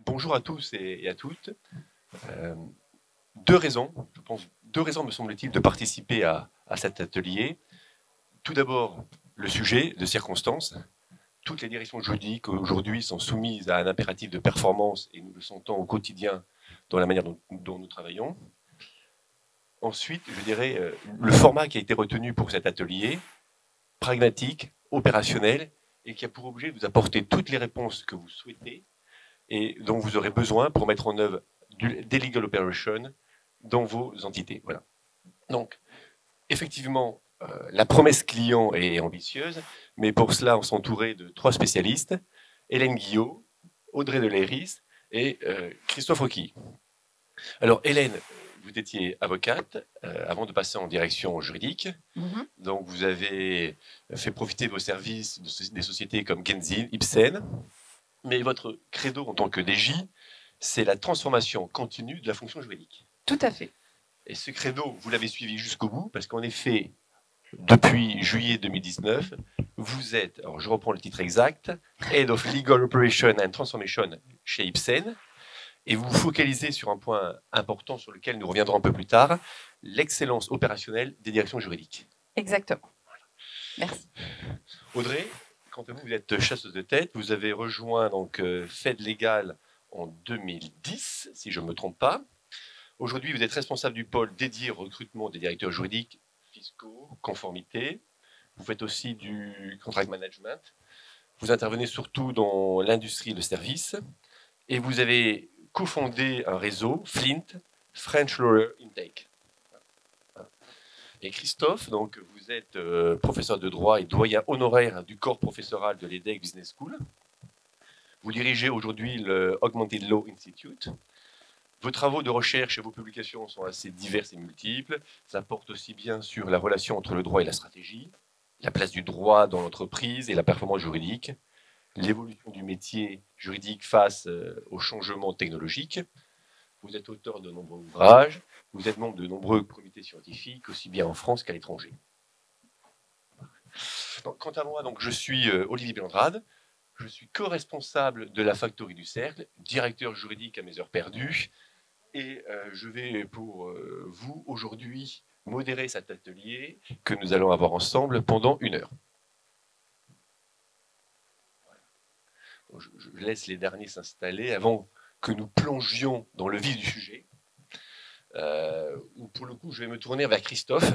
bonjour à tous et à toutes. Deux raisons, je pense, deux raisons me semble-t-il de participer à cet atelier. Tout d'abord, le sujet de circonstance. Toutes les directions juridiques aujourd'hui sont soumises à un impératif de performance et nous le sentons au quotidien dans la manière dont nous travaillons. Ensuite, je dirais, le format qui a été retenu pour cet atelier, pragmatique, opérationnel, et qui a pour objet de vous apporter toutes les réponses que vous souhaitez et dont vous aurez besoin pour mettre en œuvre des legal operations dans vos entités. Voilà. Donc, effectivement, la promesse client est ambitieuse, mais pour cela, on s'est entouré de trois spécialistes, Hélène Guillot, Audrey Deleiris et Christophe Roquy. Alors, Hélène, vous étiez avocate avant de passer en direction juridique. Donc, vous avez fait profiter vos services des sociétés comme Genzin, Ipsen. Mais votre credo en tant que DJ, c'est la transformation continue de la fonction juridique. Tout à fait. Et ce credo, vous l'avez suivi jusqu'au bout, parce qu'en effet, depuis juillet 2019, vous êtes, alors je reprends le titre exact, Head of Legal Operation and Transformation chez Ipsen, et vous vous focalisez sur un point important sur lequel nous reviendrons un peu plus tard, l'excellence opérationnelle des directions juridiques. Exactement. Merci. Audrey, quant à vous, vous êtes chasseuse de tête, vous avez rejoint donc Fed Legal en 2010, si je ne me trompe pas. Aujourd'hui, vous êtes responsable du pôle dédié au recrutement des directeurs juridiques, fiscaux, conformité. Vous faites aussi du contract management. Vous intervenez surtout dans l'industrie de services. Et vous avez cofondé un réseau, Flint, French Lawyer Intake. Et Christophe, donc, vous êtes professeur de droit et doyen honoraire du corps professoral de l'EDEC Business School. Vous dirigez aujourd'hui le Augmented Law Institute. Vos travaux de recherche et vos publications sont assez diverses et multiples. Ça porte aussi bien sur la relation entre le droit et la stratégie, la place du droit dans l'entreprise et la performance juridique, l'évolution du métier juridique face aux changements technologiques. Vous êtes auteur de nombreux ouvrages, vous êtes membre de nombreux comités scientifiques, aussi bien en France qu'à l'étranger. Quant à moi, donc, je suis Olivier Bélandrade, je suis co-responsable de la Factory du Cercle, directeur juridique à mes heures perdues, et je vais pour vous aujourd'hui modérer cet atelier que nous allons avoir ensemble pendant 1 heure. Je laisse les derniers s'installer avant que nous plongions dans le vif du sujet. Pour le coup, je vais me tourner vers Christophe.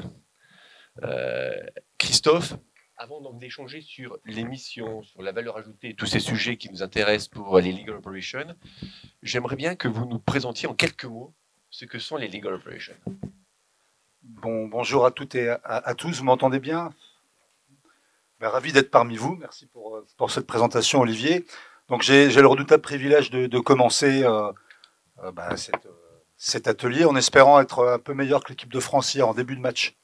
Christophe, avant donc d'échanger sur les missions, sur la valeur ajoutée, tous ces sujets qui nous intéressent pour les Legal Operations, j'aimerais bien que vous nous présentiez en quelques mots ce que sont les Legal Operations. Bonjour à toutes et à tous, vous m'entendez bien? Ravi d'être parmi vous, merci pour cette présentation Olivier. Donc j'ai le redoutable privilège de commencer cet atelier en espérant être un peu meilleur que l'équipe de France hier en début de match.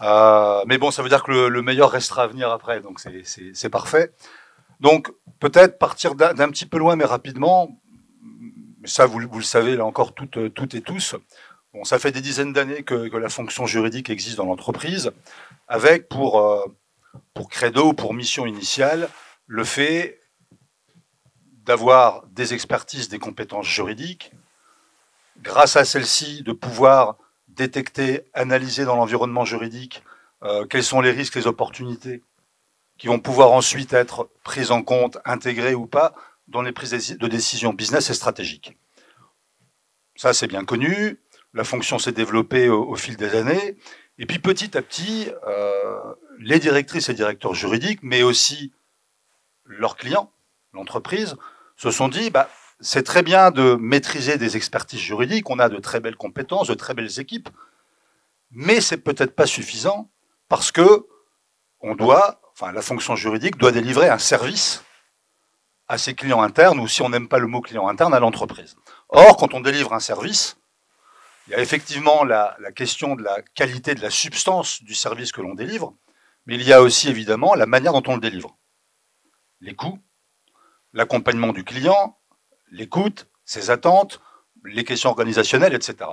Mais bon, ça veut dire que le meilleur restera à venir après, donc c'est parfait. Donc peut-être partir d'un petit peu loin mais rapidement, mais ça vous le savez là encore toutes et tous. Bon, ça fait des dizaines d'années que la fonction juridique existe dans l'entreprise, avec pour credo, pour mission initiale, le fait d'avoir des expertises, des compétences juridiques, grâce à celles-ci de pouvoir détecter, analyser dans l'environnement juridique quels sont les risques, les opportunités qui vont pouvoir ensuite être prises en compte, intégrées ou pas dans les prises de décision business et stratégiques. Ça, c'est bien connu. La fonction s'est développée au fil des années. Et puis petit à petit, les directrices et directeurs juridiques, mais aussi leurs clients, l'entreprise, se sont dit c'est très bien de maîtriser des expertises juridiques, on a de très belles compétences, de très belles équipes, mais c'est peut-être pas suffisant parce que la fonction juridique doit délivrer un service à ses clients internes, ou si on n'aime pas le mot client interne, à l'entreprise. Or, quand on délivre un service, il y a effectivement la question de la qualité, de la substance du service que l'on délivre, mais il y a aussi évidemment la manière dont on le délivre. Les coûts, l'accompagnement du client, l'écoute, ses attentes, les questions organisationnelles, etc.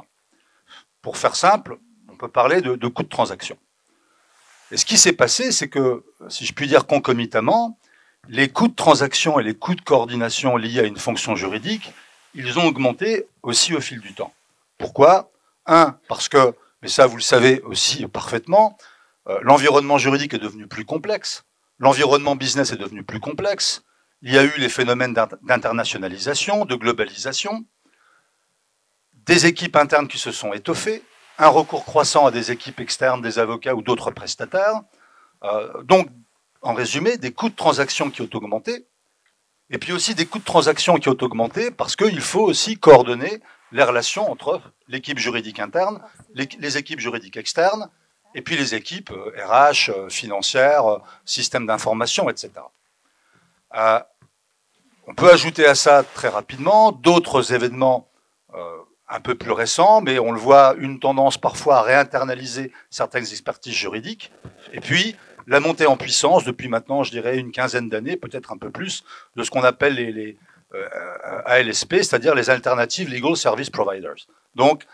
Pour faire simple, on peut parler de coûts de transaction. Et ce qui s'est passé, c'est que, si je puis dire concomitamment, les coûts de transaction et les coûts de coordination liés à une fonction juridique, ils ont augmenté aussi au fil du temps. Pourquoi? Parce que, mais ça vous le savez aussi parfaitement, l'environnement juridique est devenu plus complexe, l'environnement business est devenu plus complexe, il y a eu les phénomènes d'internationalisation, de globalisation, des équipes internes qui se sont étoffées, un recours croissant à des équipes externes, des avocats ou d'autres prestataires. Donc, en résumé, des coûts de transaction qui ont augmenté, et puis aussi des coûts de transaction qui ont augmenté parce qu'il faut aussi coordonner les relations entre l'équipe juridique interne, les équipes juridiques externes, et puis les équipes RH, financières, systèmes d'information, etc. On peut ajouter à ça très rapidement d'autres événements un peu plus récents, mais on le voit, une tendance parfois à réinternaliser certaines expertises juridiques, et puis la montée en puissance depuis maintenant, je dirais, une quinzaine d'années, peut-être un peu plus, de ce qu'on appelle les ALSP, c'est-à-dire les Alternative Legal Service Providers. Donc,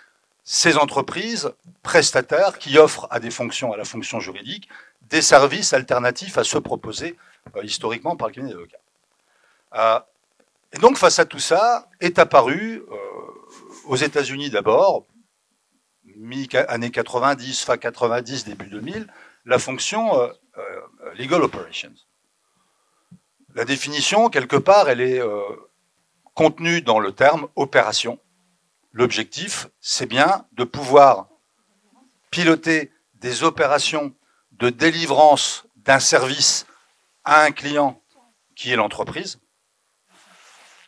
ces entreprises prestataires qui offrent à la fonction juridique, des services alternatifs à ceux proposés historiquement par le cabinet d'avocats. Et donc, face à tout ça, est apparu, aux États-Unis d'abord, mi-années 90, fin 90, début 2000, la fonction Legal Operations. La définition, quelque part, elle est contenue dans le terme opération. L'objectif, c'est bien de pouvoir piloter des opérations de délivrance d'un service à un client qui est l'entreprise,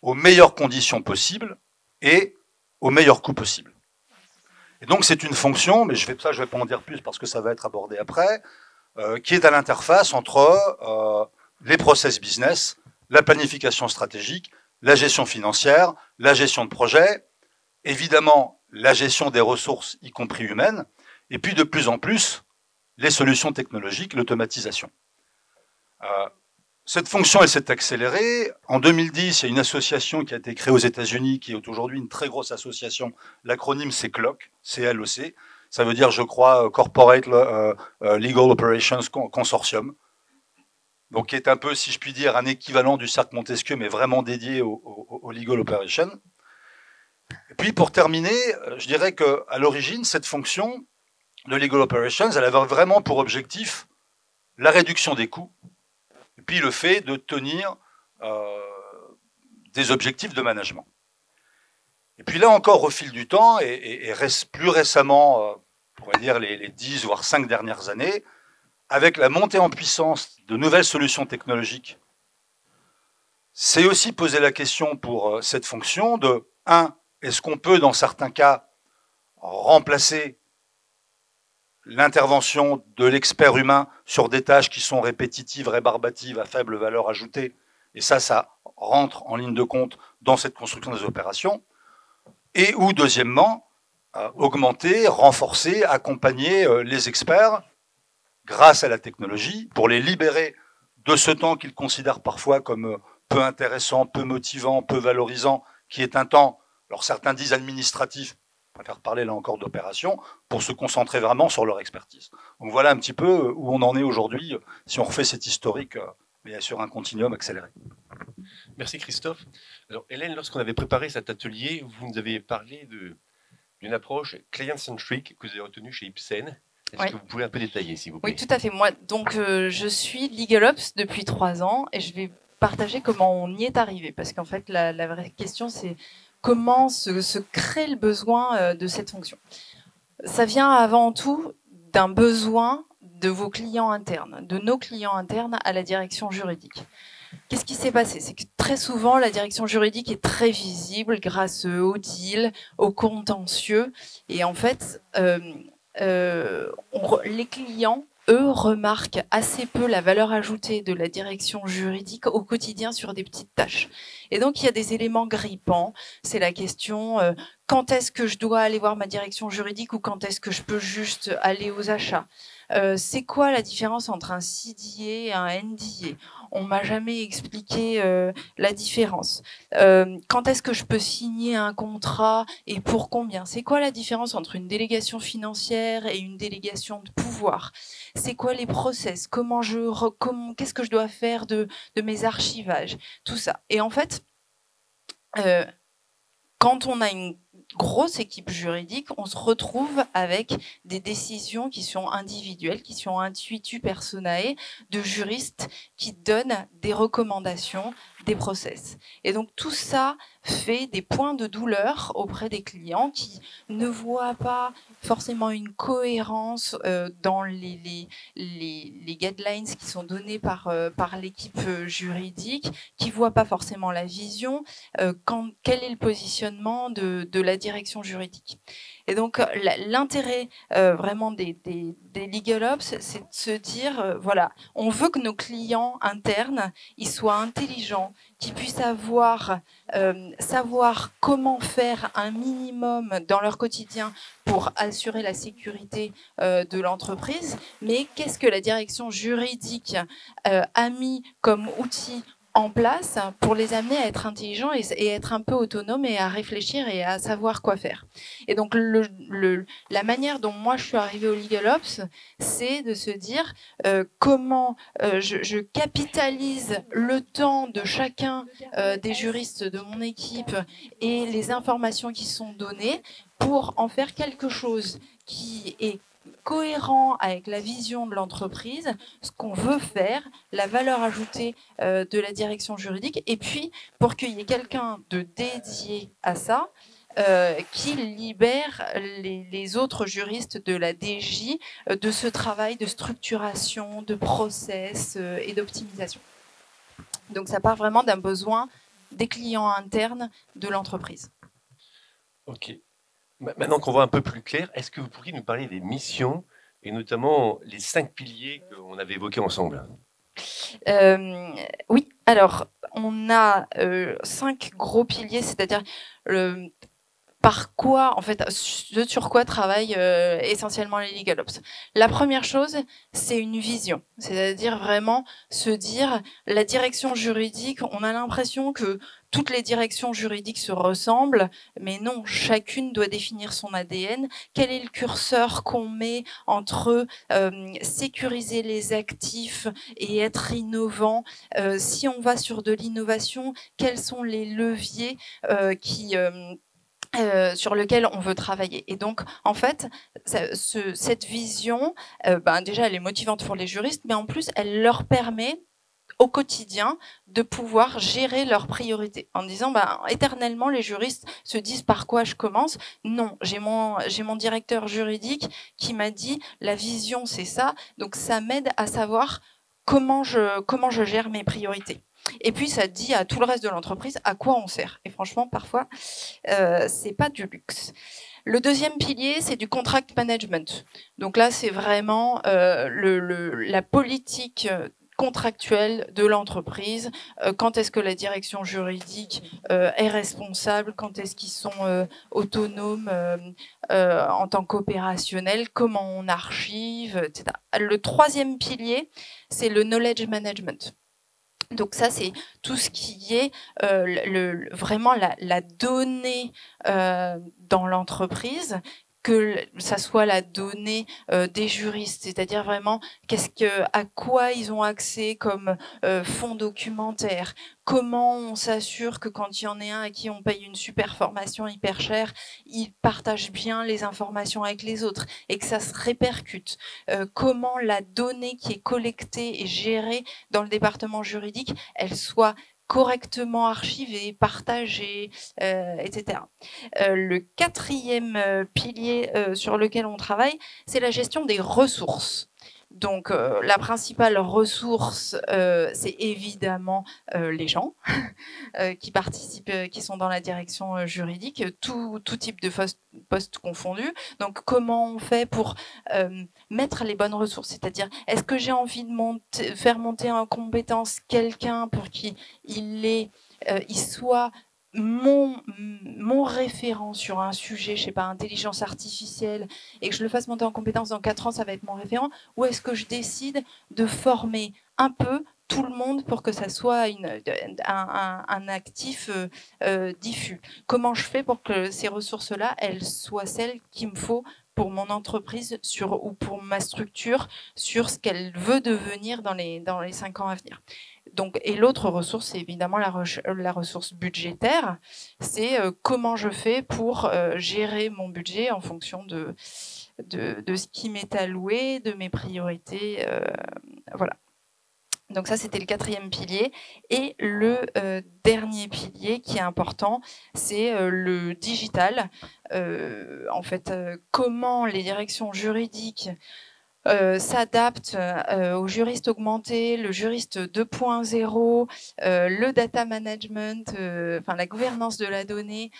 aux meilleures conditions possibles et au meilleur coût possible. Et donc c'est une fonction, mais je vais pas en dire plus parce que ça va être abordé après, qui est à l'interface entre les process business, la planification stratégique, la gestion financière, la gestion de projet, évidemment la gestion des ressources, y compris humaines, et puis de plus en plus les solutions technologiques, l'automatisation. Cette fonction, elle s'est accélérée. En 2010, il y a une association qui a été créée aux États-Unis, qui est aujourd'hui une très grosse association. L'acronyme, c'est CLOC, C-L-O-C. Ça veut dire, je crois, Corporate Legal Operations Consortium. Donc, qui est un peu, si je puis dire, un équivalent du cercle Montesquieu, mais vraiment dédié au Legal Operation. Et puis, pour terminer, je dirais qu'à l'origine, cette fonction de Legal Operations, elle avait vraiment pour objectif la réduction des coûts, et puis le fait de tenir des objectifs de management. Et puis là encore, au fil du temps, et plus récemment, on va dire les 10 voire 5 dernières années, avec la montée en puissance de nouvelles solutions technologiques, c'est aussi poser la question pour cette fonction de, est-ce qu'on peut, dans certains cas, remplacer l'intervention de l'expert humain sur des tâches qui sont répétitives, rébarbatives, à faible valeur ajoutée, et ça rentre en ligne de compte dans cette construction des opérations, et ou deuxièmement, augmenter, renforcer, accompagner les experts grâce à la technologie pour les libérer de ce temps qu'ils considèrent parfois comme peu intéressant, peu motivant, peu valorisant, qui est un temps, alors certains disent administratif, je préfère parler là encore d'opération, pour se concentrer vraiment sur leur expertise. Donc voilà un petit peu où on en est aujourd'hui, si on refait cet historique, mais sur un continuum accéléré. Merci Christophe. Alors Hélène, lorsqu'on avait préparé cet atelier, vous nous avez parlé d'une approche client-centric que vous avez retenue chez Ipsen. Est-ce que vous pouvez un peu détailler, s'il vous plaît? Oui, tout à fait. Moi, donc, je suis LegalOps depuis 3 ans et je vais partager comment on y est arrivé. Parce qu'en fait, la vraie question, c'est comment se crée le besoin de cette fonction. Ça vient avant tout d'un besoin de vos clients internes, de nos clients internes à la direction juridique. Qu'est-ce qui s'est passé? C'est que très souvent, la direction juridique est très visible grâce au deal, au contentieux. Et en fait, les clients, eux, remarquent assez peu la valeur ajoutée de la direction juridique au quotidien sur des petites tâches. Et donc, il y a des éléments grippants. C'est la question, quand est-ce que je dois aller voir ma direction juridique ou quand est-ce que je peux juste aller aux achats? C'est quoi la différence entre un CDA et un NDA? On m'a jamais expliqué la différence. Quand est-ce que je peux signer un contrat et pour combien? C'est quoi la différence entre une délégation financière et une délégation de pouvoir? C'est quoi les process? Qu'est-ce que je dois faire de mes archivages? Tout ça. Et en fait, quand on a une grosse équipe juridique, on se retrouve avec des décisions qui sont individuelles, qui sont intuitu personae, de juristes qui donnent des recommandations, des process. Et donc tout ça fait des points de douleur auprès des clients qui ne voient pas forcément une cohérence dans les guidelines qui sont donnés par l'équipe juridique, qui ne voient pas forcément la vision, quel est le positionnement de la direction juridique. Et donc l'intérêt vraiment des Legal Ops, c'est de se dire, voilà, on veut que nos clients internes, ils soient intelligents, qu'ils puissent savoir comment faire un minimum dans leur quotidien pour assurer la sécurité de l'entreprise, mais qu'est-ce que la direction juridique a mis comme outil en place pour les amener à être intelligents et être un peu autonomes et à réfléchir et à savoir quoi faire. Et donc la manière dont moi je suis arrivée au Legal Ops, c'est de se dire comment je capitalise le temps de chacun des juristes de mon équipe et les informations qui sont données pour en faire quelque chose qui est cohérent avec la vision de l'entreprise, ce qu'on veut faire, la valeur ajoutée de la direction juridique, et puis pour qu'il y ait quelqu'un de dédié à ça, qui libère les autres juristes de la DJ de ce travail de structuration, de process et d'optimisation. Donc ça part vraiment d'un besoin des clients internes de l'entreprise. Ok. Maintenant qu'on voit un peu plus clair, est-ce que vous pourriez nous parler des missions et notamment les 5 piliers qu'on avait évoqués ensemble? Oui, alors on a 5 gros piliers, c'est-à-dire par quoi, en fait, sur quoi travaillent essentiellement les Legal Ops. La première chose, c'est une vision, c'est-à-dire vraiment se dire, la direction juridique, on a l'impression que toutes les directions juridiques se ressemblent, mais non, chacune doit définir son ADN. Quel est le curseur qu'on met entre sécuriser les actifs et être innovant? Si on va sur de l'innovation, quels sont les leviers sur lequel on veut travailler. Et donc, en fait, cette vision, déjà, elle est motivante pour les juristes, mais en plus, elle leur permet au quotidien de pouvoir gérer leurs priorités en disant éternellement les juristes se disent par quoi je commence. Non, j'ai mon directeur juridique qui m'a dit la vision c'est ça, donc ça m'aide à savoir comment je gère mes priorités. Et puis ça dit à tout le reste de l'entreprise à quoi on sert. Et franchement, parfois, c'est pas du luxe. Le deuxième pilier, c'est du contract management. Donc là, c'est vraiment la politique contractuelle de l'entreprise. Quand est-ce que la direction juridique est responsable? Quand est-ce qu'ils sont autonomes en tant qu'opérationnels? Comment on archive, etc. Le troisième pilier, c'est le knowledge management. Donc ça, c'est tout ce qui est vraiment la donnée dans l'entreprise, que ça soit la donnée des juristes, c'est-à-dire vraiment à quoi ils ont accès comme fonds documentaires, comment on s'assure que quand il y en a un à qui on paye une super formation hyper chère, il partage bien les informations avec les autres et que ça se répercute, comment la donnée qui est collectée et gérée dans le département juridique, elle soit correctement archivée, partagée, etc. Le quatrième pilier sur lequel on travaille, c'est la gestion des ressources. Donc la principale ressource, c'est évidemment les gens qui participent, qui sont dans la direction juridique, tout type de poste confondu. Donc comment on fait pour mettre les bonnes ressources? C'est-à-dire, est-ce que j'ai envie de faire monter en compétence quelqu'un pour qu'il soit mon référent sur un sujet, je sais pas, intelligence artificielle, et que je le fasse monter en compétence dans 4 ans, ça va être mon référent, ou est-ce que je décide de former un peu tout le monde pour que ça soit un actif diffus? Comment je fais pour que ces ressources-là, elles soient celles qu'il me faut pour mon entreprise ou pour ma structure sur ce qu'elle veut devenir dans les 5 ans à venir? Donc, et l'autre ressource, c'est évidemment la ressource budgétaire. C'est comment je fais pour gérer mon budget en fonction de ce qui m'est alloué, de mes priorités. Voilà. Donc ça, c'était le 4e pilier. Et le dernier pilier qui est important, c'est le digital. En fait, comment les directions juridiques s'adapte au juriste augmenté, le juriste 2.0, le data management, la gouvernance de la donnée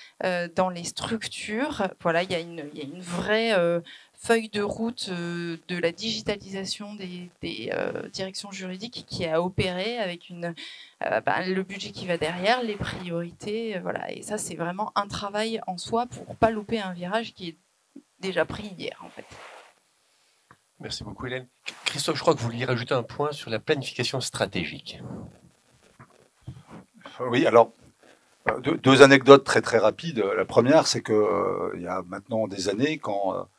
dans les structures. Voilà, il y a une vraie feuille de route de la digitalisation des directions juridiques qui a opéré avec le budget qui va derrière, les priorités. Voilà. Et ça, c'est vraiment un travail en soi pour ne pas louper un virage qui est déjà pris hier, en fait. Merci beaucoup, Hélène. Christophe, je crois que vous vouliez rajouter un point sur la planification stratégique. Oui, alors, deux anecdotes très très rapides. La première, c'est que il y a maintenant des années, quand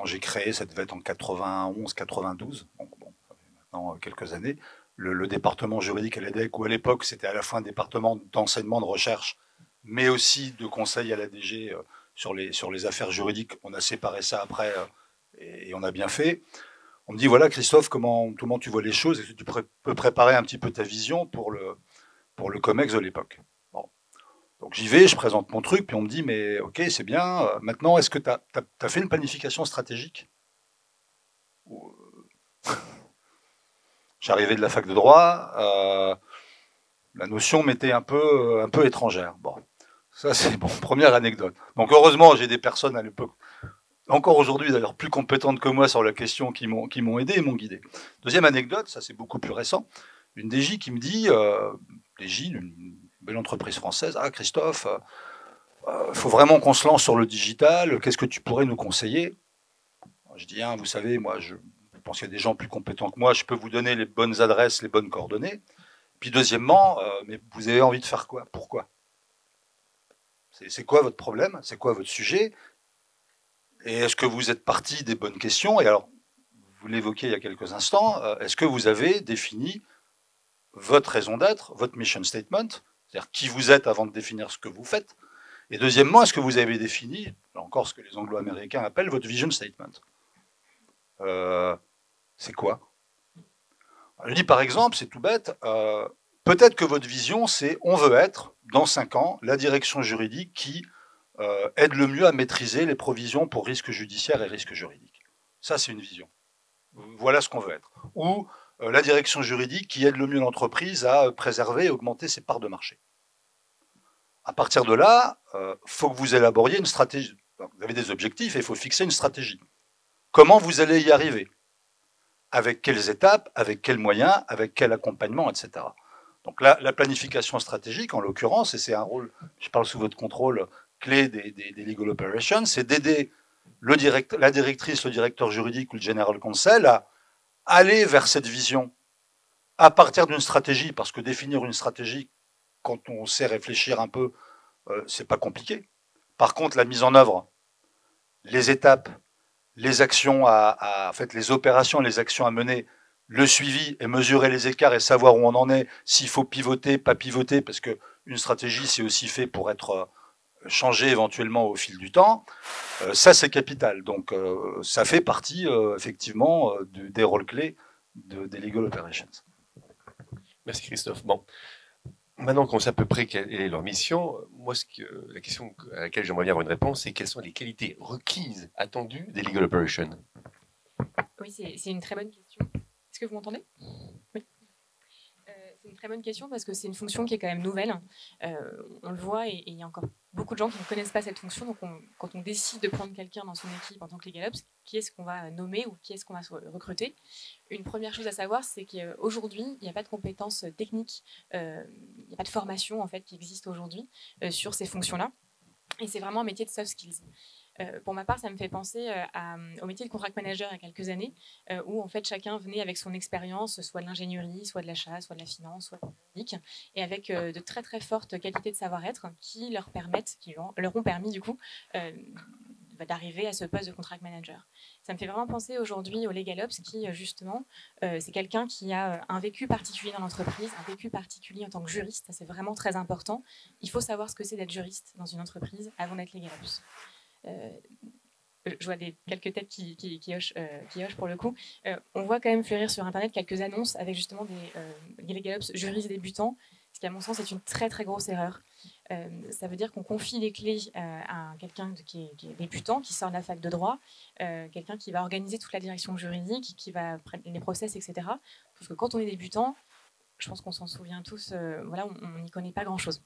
j'ai créé, ça devait être en 91-92, donc bon, maintenant quelques années, le département juridique à l'EDEC, où à l'époque c'était à la fois un département d'enseignement, de recherche, mais aussi de conseil à la DG sur les affaires juridiques. On a séparé ça après et on a bien fait. On me dit, voilà Christophe, comment tu vois les choses? Est-ce que tu peux préparer un petit peu ta vision pour le COMEX de l'époque? Bon. Donc j'y vais, je présente mon truc, puis on me dit, mais ok, c'est bien, maintenant, est-ce que tu as fait une planification stratégique? J'arrivais de la fac de droit, la notion m'était un peu étrangère. Bon, ça c'est bon, première anecdote. Donc heureusement, j'ai des personnes à l'époque, encore aujourd'hui d'ailleurs plus compétentes que moi sur la question, qui m'ont aidé et m'ont guidé. Deuxième anecdote, ça c'est beaucoup plus récent, une DJ qui me dit, DJ, une belle entreprise française, ah Christophe, faut vraiment qu'on se lance sur le digital, qu'est-ce que tu pourrais nous conseiller? Je dis, vous savez, moi je pense qu'il y a des gens plus compétents que moi, je peux vous donner les bonnes adresses, les bonnes coordonnées. Puis deuxièmement, mais vous avez envie de faire quoi? Pourquoi? C'est quoi votre problème? C'est quoi votre sujet? Et est-ce que vous êtes parti des bonnes questions? Et alors, vous l'évoquiez il y a quelques instants, est-ce que vous avez défini votre raison d'être, votre mission statement, c'est-à-dire qui vous êtes avant de définir ce que vous faites? Et deuxièmement, est-ce que vous avez défini, là encore, ce que les Anglo-Américains appellent votre vision statement? C'est quoi? Je dis par exemple, c'est tout bête, peut-être que votre vision, c'est on veut être, dans 5 ans, la direction juridique qui aide le mieux à maîtriser les provisions pour risques judiciaires et risques juridiques. Ça, c'est une vision. Voilà ce qu'on veut être. Ou la direction juridique qui aide le mieux l'entreprise à préserver et augmenter ses parts de marché. À partir de là, faut que vous élaboriez une stratégie. Vous avez des objectifs et il faut fixer une stratégie. Comment vous allez y arriver? Avec quelles étapes, avec quels moyens, avec quel accompagnement, etc. Donc là, la planification stratégique, en l'occurrence, et c'est un rôle, je parle sous votre contrôle, clé des legal operations, c'est d'aider la directrice, le directeur juridique ou le general counsel à aller vers cette vision à partir d'une stratégie, parce que définir une stratégie, quand on sait réfléchir un peu, c'est pas compliqué. Par contre, la mise en œuvre, les étapes, les actions en fait, les opérations, les actions à mener, le suivi et mesurer les écarts et savoir où on en est, s'il faut pivoter, pas pivoter, parce que une stratégie, c'est aussi fait pour être changé éventuellement au fil du temps. Ça, c'est capital. Donc, ça fait partie, effectivement, des rôles clés des legal operations. Merci Christophe. Bon. Maintenant qu'on sait à peu près quelle est leur mission, moi, la question à laquelle j'aimerais bien avoir une réponse, c'est quelles sont les qualités requises, attendues des legal operations? Oui, c'est une très bonne question. Est-ce que vous m'entendez? Oui. C'est une très bonne question parce que c'est une fonction qui est quand même nouvelle. On le voit et il y a encore beaucoup de gens qui ne connaissent pas cette fonction. Donc, quand on décide de prendre quelqu'un dans son équipe en tant que LegalOps, qui est-ce qu'on va nommer ou qui est-ce qu'on va recruter? Une première chose à savoir, c'est qu'aujourd'hui, il n'y a pas de compétences techniques, il n'y a pas de formation en fait qui existe aujourd'hui sur ces fonctions-là. Et c'est vraiment un métier de soft skills. Pour ma part, ça me fait penser au métier de contract manager il y a quelques années, où en fait chacun venait avec son expérience, soit de l'ingénierie, soit de l'achat, soit de la finance, soit de la juridique, et avec de très très fortes qualités de savoir-être qui leur ont permis du coup d'arriver à ce poste de contract manager. Ça me fait vraiment penser aujourd'hui au LegalOps qui justement c'est quelqu'un qui a un vécu particulier dans l'entreprise, un vécu particulier en tant que juriste, ça c'est vraiment très important. Il faut savoir ce que c'est d'être juriste dans une entreprise avant d'être LegalOps. Je vois quelques têtes qui hochent pour le coup. On voit quand même fleurir sur Internet quelques annonces avec justement des LegalOps juristes débutants, ce qui à mon sens est une très très grosse erreur. Ça veut dire qu'on confie les clés à quelqu'un qui est débutant, qui sort de la fac de droit, quelqu'un qui va organiser toute la direction juridique, qui va prendre les process, etc. Parce que quand on est débutant, je pense qu'on s'en souvient tous, voilà, on n'y connaît pas grand-chose.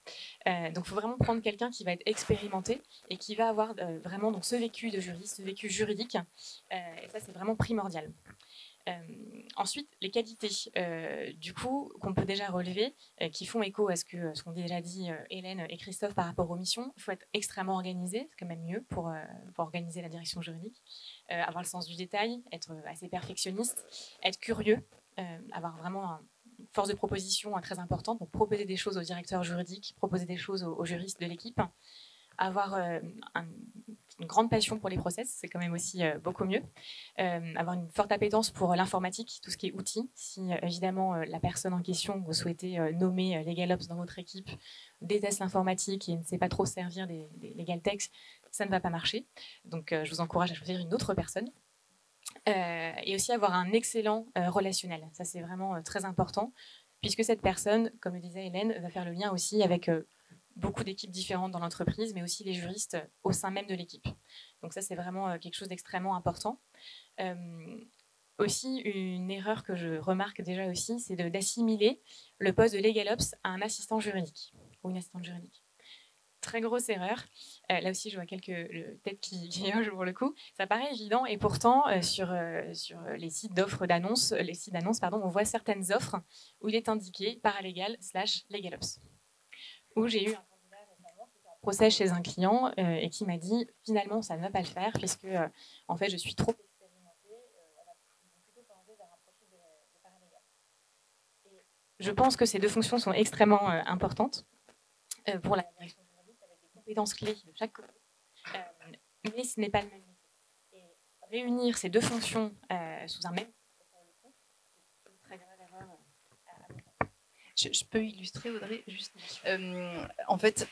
Donc, il faut vraiment prendre quelqu'un qui va être expérimenté et qui va avoir vraiment donc, ce vécu de juriste, ce vécu juridique. Et ça, c'est vraiment primordial. Ensuite, les qualités, du coup, qu'on peut déjà relever, qui font écho à ce qu'ont déjà dit Hélène et Christophe par rapport aux missions. Il faut être extrêmement organisé, c'est quand même mieux pour organiser la direction juridique. Avoir le sens du détail, être assez perfectionniste, être curieux, avoir vraiment une force de proposition très importante, donc proposer des choses au directeur juridique, proposer des choses aux juristes de l'équipe, avoir une grande passion pour les process, c'est quand même aussi beaucoup mieux, avoir une forte appétence pour l'informatique, tout ce qui est outils. Si évidemment la personne en question que vous souhaitez nommer LegalOps dans votre équipe déteste l'informatique et ne sait pas trop servir des legal techs, ça ne va pas marcher. Donc je vous encourage à choisir une autre personne. Et aussi avoir un excellent relationnel. Ça, c'est vraiment très important, puisque cette personne, comme le disait Hélène, va faire le lien aussi avec beaucoup d'équipes différentes dans l'entreprise, mais aussi les juristes au sein même de l'équipe. Donc ça, c'est vraiment quelque chose d'extrêmement important. Aussi, une erreur que je remarque déjà aussi, c'est d'assimiler le poste de LegalOps à un assistant juridique ou une assistante juridique. Très grosse erreur. Là aussi, je vois quelques têtes qui hochent pour le coup. Ça paraît évident et pourtant, sur les sites d'annonces, on voit certaines offres où il est indiqué paralégal/LegalOps. Où j'ai eu un candidat récemment qui était en procès chez un client et qui m'a dit finalement, ça ne va pas le faire puisque en fait, je suis trop expérimentée. On va plutôt s'orienter vers un profil de paralégal. Et je pense que ces deux fonctions sont extrêmement importantes pour la direction compétences clés de chaque côté, mais ce n'est pas le même métier. Et réunir ces deux fonctions sous un même c'est une très grave erreur. Je peux illustrer, Audrey, juste. En fait,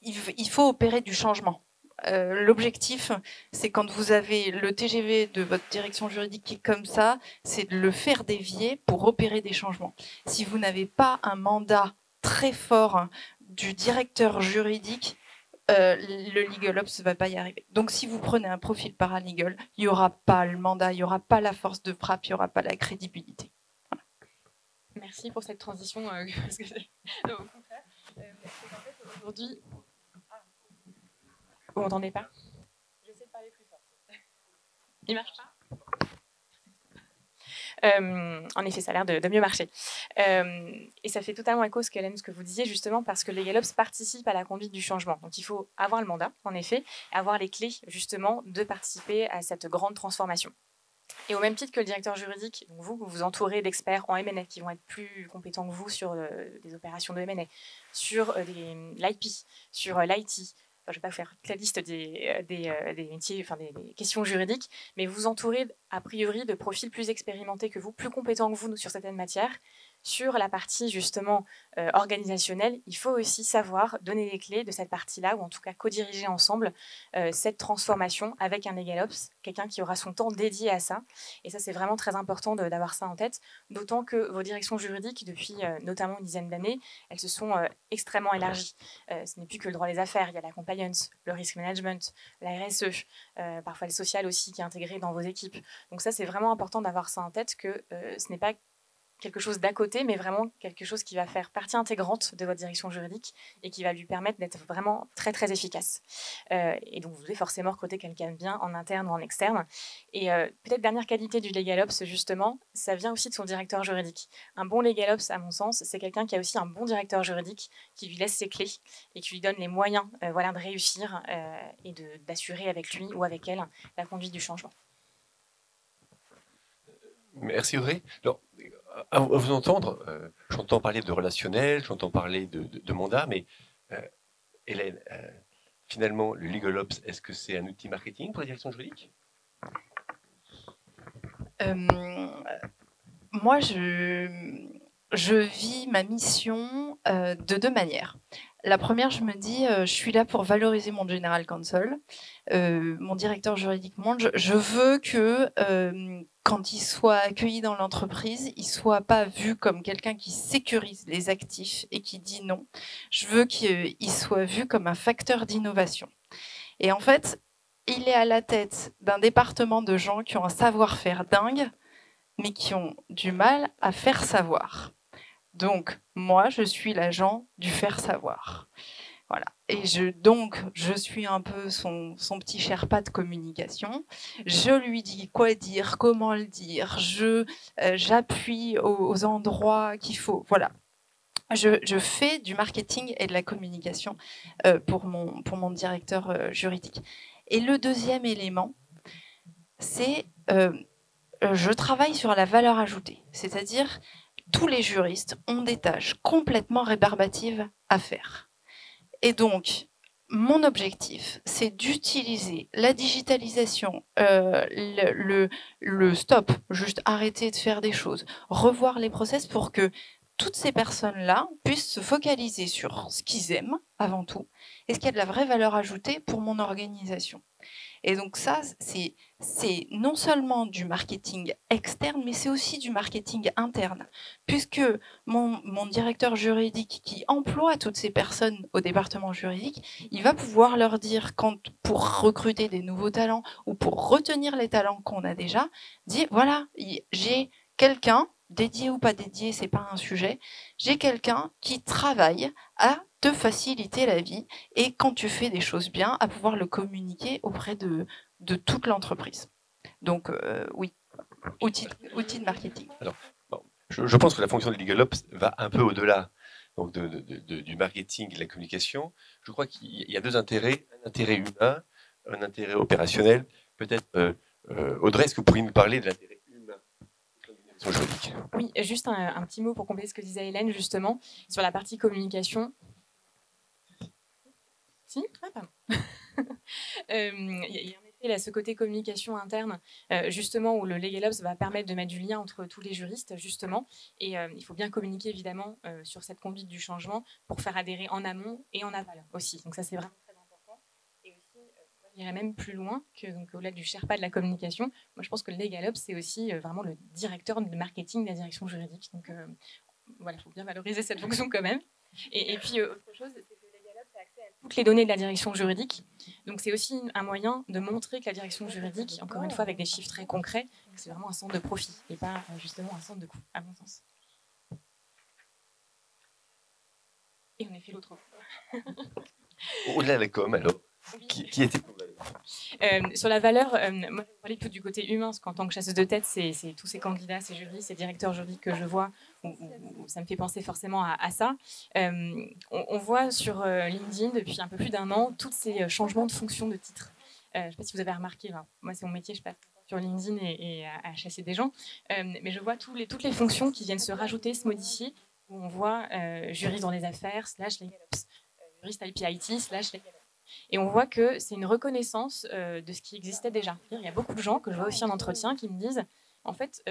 il faut opérer du changement. L'objectif, c'est quand vous avez le TGV de votre direction juridique qui est comme ça, c'est de le faire dévier pour opérer des changements. Si vous n'avez pas un mandat très fort du directeur juridique, le LegalOps ne va pas y arriver. Donc, si vous prenez un profil paralegal, il n'y aura pas le mandat, il n'y aura pas la force de frappe, il n'y aura pas la crédibilité. Voilà. Merci pour cette transition. Parce que au contraire, en fait, aujourd'hui... Vous m'entendez pas? J'essaie de parler plus fort. Il marche pas? En effet, ça a l'air de mieux marcher. Et ça fait totalement écho à ce que vous disiez, justement, parce que LegalOps participe à la conduite du changement. Donc, il faut avoir le mandat, en effet, et avoir les clés, justement, de participer à cette grande transformation. Et au même titre que le directeur juridique, donc vous vous entourez d'experts en M&A qui vont être plus compétents que vous sur des opérations de M&A, sur l'IP, sur l'IT. Je ne vais pas faire toute la liste des métiers, enfin des questions juridiques, mais vous entourez a priori de profils plus expérimentés que vous, plus compétents que vous sur certaines matières. Sur la partie justement organisationnelle, il faut aussi savoir donner les clés de cette partie-là, ou en tout cas co-diriger ensemble cette transformation avec un LegalOps, quelqu'un qui aura son temps dédié à ça. Et ça, c'est vraiment très important d'avoir ça en tête, d'autant que vos directions juridiques, depuis notamment une dizaine d'années, elles se sont extrêmement élargies. Ce n'est plus que le droit des affaires, il y a la compliance, le risk management, la RSE, parfois le social aussi qui est intégré dans vos équipes. Donc ça, c'est vraiment important d'avoir ça en tête, que ce n'est pas quelque chose d'à côté, mais vraiment quelque chose qui va faire partie intégrante de votre direction juridique et qui va lui permettre d'être vraiment très, très efficace. Et donc, vous devez forcément recruter quelqu'un de bien en interne ou en externe. Et peut-être dernière qualité du LegalOps, justement, ça vient aussi de son directeur juridique. Un bon LegalOps, à mon sens, c'est quelqu'un qui a aussi un bon directeur juridique, qui lui laisse ses clés et qui lui donne les moyens voilà, de réussir et d'assurer avec lui ou avec elle la conduite du changement. Merci Audrey. Alors, à vous entendre, j'entends parler de relationnel, j'entends parler de mandat, mais Hélène, finalement, le LegalOps, est-ce que c'est un outil marketing pour la direction juridique ? Moi, je vis ma mission de deux manières. La première, je me dis, je suis là pour valoriser mon General Counsel, mon directeur juridique monde. Je veux que quand il soit accueilli dans l'entreprise, il soit pas vu comme quelqu'un qui sécurise les actifs et qui dit non. Je veux qu'il soit vu comme un facteur d'innovation. Et en fait, il est à la tête d'un département de gens qui ont un savoir-faire dingue, mais qui ont du mal à faire savoir. Donc, moi, je suis l'agent du faire savoir. Voilà. Et donc, je suis un peu son petit Sherpa de communication. Je lui dis quoi dire, comment le dire. J'appuie aux endroits qu'il faut. Voilà. Je fais du marketing et de la communication pour mon directeur juridique. Et le deuxième élément, c'est je travaille sur la valeur ajoutée. C'est-à-dire, tous les juristes ont des tâches complètement rébarbatives à faire. Et donc, mon objectif, c'est d'utiliser la digitalisation, le stop, juste arrêter de faire des choses, revoir les process pour que toutes ces personnes-là puissent se focaliser sur ce qu'ils aiment avant tout et ce qui a de la vraie valeur ajoutée pour mon organisation. Et donc ça, c'est non seulement du marketing externe, mais c'est aussi du marketing interne. Puisque mon directeur juridique qui emploie toutes ces personnes au département juridique, il va pouvoir leur dire, pour recruter des nouveaux talents ou pour retenir les talents qu'on a déjà, dire voilà, j'ai quelqu'un, dédié ou pas dédié, c'est pas un sujet, j'ai quelqu'un qui travaille à te faciliter la vie et quand tu fais des choses bien, à pouvoir le communiquer auprès de toute l'entreprise. Donc oui, outil de marketing. Alors, bon, je pense que la fonction de LegalOps va un peu au-delà donc du marketing et de la communication. Je crois qu'il y a deux intérêts, un intérêt humain, un intérêt opérationnel. Peut-être, Audrey, est-ce que vous pourriez nous parler de l'intérêt humain de la direction juridique ? Oui, juste un petit mot pour compléter ce que disait Hélène, justement, sur la partie communication. Si ? Ah, pardon. Il y a en effet là, ce côté communication interne, justement, où le LegalOps va permettre de mettre du lien entre tous les juristes, justement. Et il faut bien communiquer, évidemment, sur cette conduite du changement pour faire adhérer en amont et en aval aussi. Donc ça, c'est vraiment très important. Et aussi, moi, j'irais même plus loin que, donc, au-delà du Sherpa de la communication. Moi, je pense que le LegalOps, c'est aussi vraiment le directeur de marketing de la direction juridique. Donc voilà, il faut bien valoriser cette fonction quand même. Et puis, autre chose, c'est que toutes les données de la direction juridique. Donc c'est aussi un moyen de montrer que la direction juridique, encore une fois avec des chiffres très concrets, c'est vraiment un centre de profit et pas justement un centre de coût, à mon sens. Et on a fait l'autre. Au-delà de la com, alors, qui était sur la valeur, moi je parlais plutôt du côté humain, parce qu'en tant que chasseuse de tête, c'est tous ces candidats, ces juristes, ces directeurs juridiques que je vois, où ça me fait penser forcément à ça. On voit sur LinkedIn depuis un peu plus d'un an tous ces changements de fonction de titre. Je ne sais pas si vous avez remarqué, là. Moi c'est mon métier, je passe sur LinkedIn et à chasser des gens, mais je vois toutes les fonctions qui viennent se rajouter, se modifier, où on voit juriste dans les affaires / LegalOps, juriste IP/IT / LegalOps. Et on voit que c'est une reconnaissance de ce qui existait déjà. Il y a beaucoup de gens que je vois aussi en entretien qui me disent en fait,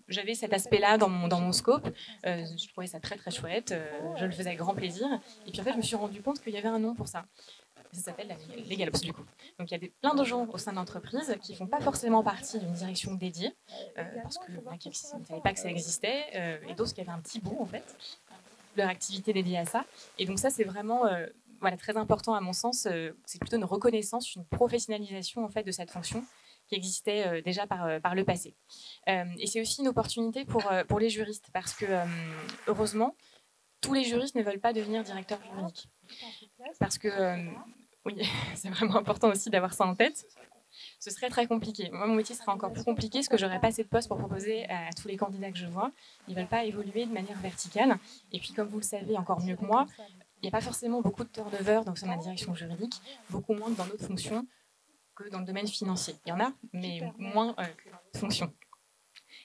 j'avais cet aspect-là dans mon scope, je trouvais ça très très chouette, je le faisais avec grand plaisir. Et puis en fait, je me suis rendu compte qu'il y avait un nom pour ça. Ça s'appelle LegalOps du coup. Donc il y a plein de gens au sein de l'entreprise qui ne font pas forcément partie d'une direction dédiée, parce qu'ils ne savaient pas que ça existait, et d'autres qui avaient un petit bout en fait, leur activité dédiée à ça. Et donc ça, c'est vraiment voilà, très important à mon sens, c'est plutôt une reconnaissance, une professionnalisation en fait, de cette fonction qui qui existait déjà par le passé. Et c'est aussi une opportunité pour les juristes, parce que, heureusement, tous les juristes ne veulent pas devenir directeurs juridiques. Parce que, oui, c'est vraiment important aussi d'avoir ça en tête. Ce serait très compliqué. Moi, mon métier serait encore plus compliqué parce que j'aurais pas assez de postes pour proposer à tous les candidats que je vois. Ils ne veulent pas évoluer de manière verticale. Et puis, comme vous le savez encore mieux que moi, il n'y a pas forcément beaucoup de turnover dans la direction juridique, beaucoup moins que dans d'autres fonctions que dans le domaine financier. Il y en a, mais moins que dans d'autres fonctions.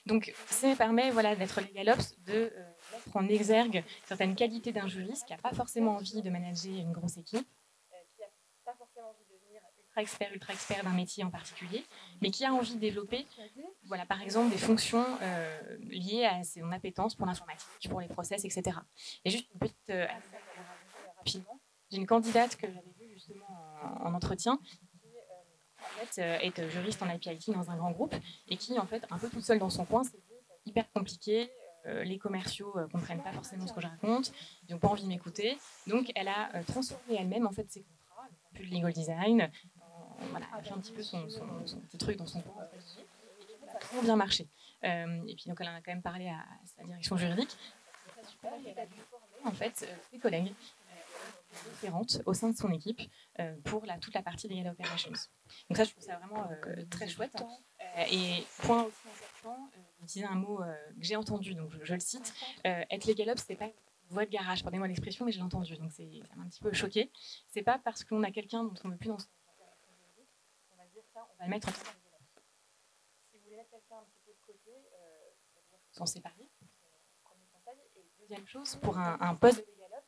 Donc, ça permet d'être LegalOps, de mettre en exergue certaines qualités d'un juriste qui n'a pas forcément envie de manager une grosse équipe, qui n'a pas forcément envie de devenir ultra expert d'un métier en particulier, mais qui a envie de développer, par exemple, des fonctions liées à son appétence pour l'informatique, pour les process, etc. Et juste une petite rapidement, j'ai une candidate que j'avais vue justement en entretien, est juriste en IP-IT dans un grand groupe et qui, en fait, un peu toute seule dans son coin, c'est hyper compliqué. Les commerciaux ne comprennent pas forcément ce que je raconte, ils n'ont pas envie de m'écouter. Donc, elle a transformé elle-même en fait, ses contrats, un peu de legal design. Elle a fait un petit peu son petit truc dans son coin. Et ça a vraiment bien marché. Et puis, donc, elle en a quand même parlé à sa direction juridique. C'est super, elle a dû former en fait, ses collègues différentes au sein de son équipe pour toute la partie Legal Operations. Donc ça, je trouve ça vraiment très chouette. Et point aussi important, d'utiliser un mot que j'ai entendu, donc je le cite, être LegalOps, c'est pas une voie de garage, pardonnez-moi l'expression, mais je l'ai entendu, donc ça m'a un petit peu choqué. C'est pas parce qu'on a quelqu'un dont on ne veut plus dans son on va dire ça, on va le mettre en tant que LegalOps. Si vous voulez mettre quelqu'un un petit peu de côté, s'en séparer, premier conseil. Et deuxième chose, pour un poste de LegalOps,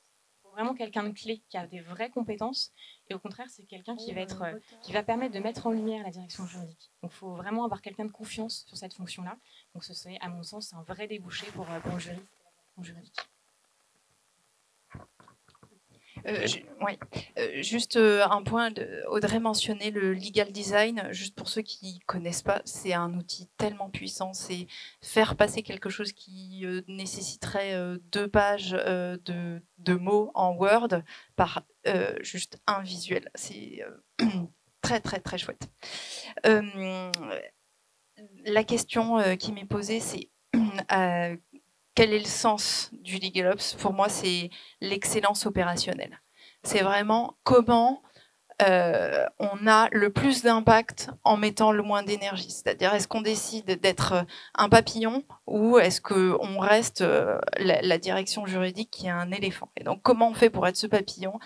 vraiment quelqu'un de clé qui a des vraies compétences et au contraire c'est quelqu'un qui va permettre de mettre en lumière la direction juridique. Donc il faut vraiment avoir quelqu'un de confiance sur cette fonction-là. Donc ce serait à mon sens un vrai débouché pour le juriste et la direction juridique. Juste un point, Audrey mentionnait le legal design, juste pour ceux qui ne connaissent pas, c'est un outil tellement puissant, c'est faire passer quelque chose qui nécessiterait 2 pages de mots en Word par juste un visuel. C'est très très très chouette. La question qui m'est posée, c'est quel est le sens du LegalOps? Pour moi, c'est l'excellence opérationnelle. C'est vraiment comment on a le plus d'impact en mettant le moins d'énergie. C'est-à-dire, est-ce qu'on décide d'être un papillon ou est-ce qu'on reste la direction juridique qui est un éléphant? Et donc, comment on fait pour être ce papillon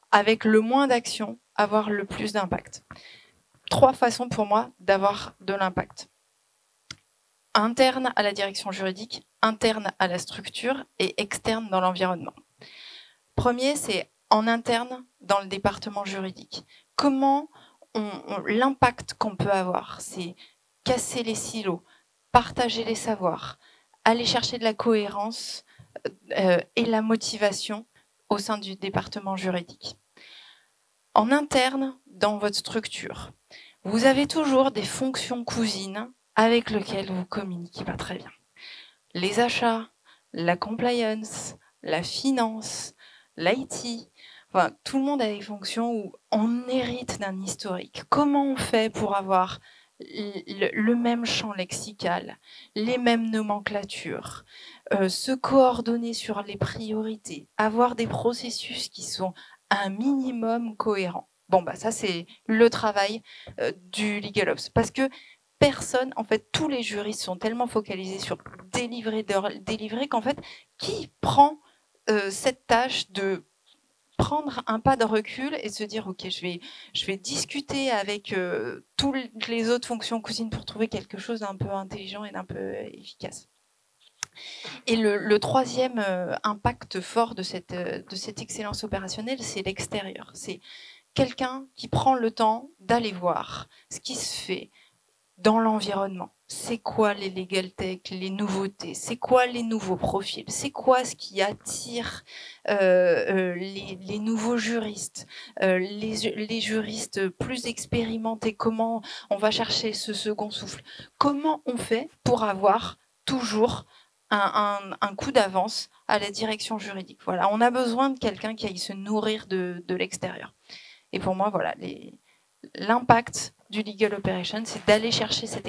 avec le moins d'action, avoir le plus d'impact? 3 façons pour moi d'avoir de l'impact. Interne à la direction juridique, interne à la structure et externe dans l'environnement. Premier, c'est en interne dans le département juridique. Comment l'impact qu'on peut avoir, c'est casser les silos, partager les savoirs, aller chercher de la cohérence et la motivation au sein du département juridique. En interne, dans votre structure, vous avez toujours des fonctions cousines avec lesquelles vous communiquez pas très bien. Les achats, la compliance, la finance, l'IT, enfin, tout le monde a des fonctions où on hérite d'un historique. Comment on fait pour avoir le même champ lexical, les mêmes nomenclatures, se coordonner sur les priorités, avoir des processus qui sont un minimum cohérents? Bon, bah ça, c'est le travail du LegalOps. Parce que personne, en fait, tous les juristes sont tellement focalisés sur délivrer qu'en fait, qui prend cette tâche de prendre un pas de recul et se dire, ok, je vais discuter avec toutes les autres fonctions cousines pour trouver quelque chose d'un peu intelligent et d'un peu efficace. Et le troisième impact fort de cette excellence opérationnelle, c'est l'extérieur. C'est quelqu'un qui prend le temps d'aller voir ce qui se fait dans l'environnement. C'est quoi les legal tech, les nouveautés? C'est quoi les nouveaux profils? C'est quoi ce qui attire les nouveaux juristes, les juristes plus expérimentés? Comment on va chercher ce second souffle? Comment on fait pour avoir toujours un coup d'avance à la direction juridique? Voilà, on a besoin de quelqu'un qui aille se nourrir de l'extérieur. Et pour moi, voilà, l'impact du legal operation, c'est d'aller chercher cette